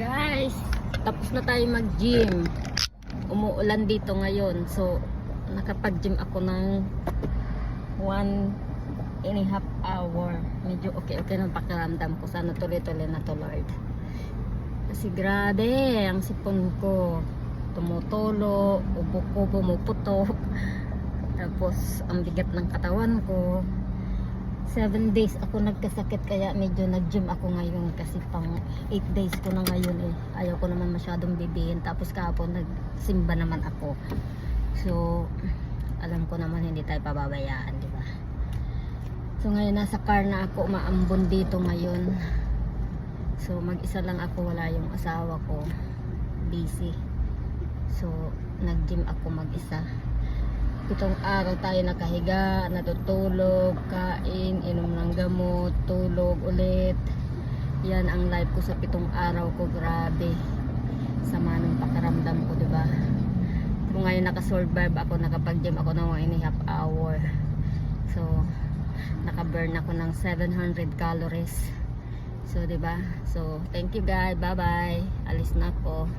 Guys, tapos na tayo mag-gym. Umuulan dito ngayon. So, nakapag-gym ako ng 1.5 hour. Medyo okay na pakiramdam ko. Sana tuloy-tuloy na to, Lord. Kasi grabe, ang sipon ko tumutulo, ubo ko pumuputok. Tapos, ang bigat ng katawan ko. 7 days ako nagkasakit, kaya medyo nag-gym ako ngayon kasi pang 8 days ko na ngayon eh. Ayaw ko naman masyadong bibihin. Tapos kahapon nagsimba naman ako. So alam ko naman hindi tayo pababayaan, di ba? So ngayon nasa car na ako, maambon dito ngayon. So mag-isa lang ako, wala yung asawa ko, busy. So nag-gym ako mag-isa. 7 araw tayo nakahiga, natutulog, kain, inom ng gamot, tulog ulit. Yan ang life ko sa 7 araw ko. Grabe, sama ng pakiramdam ko, diba? Kung ngayon nakasurvive ako, nakapag-gym ako ng 1.5 hour. So nakaburn ako ng 700 calories. So diba? So thank you guys, bye bye, alis na ako.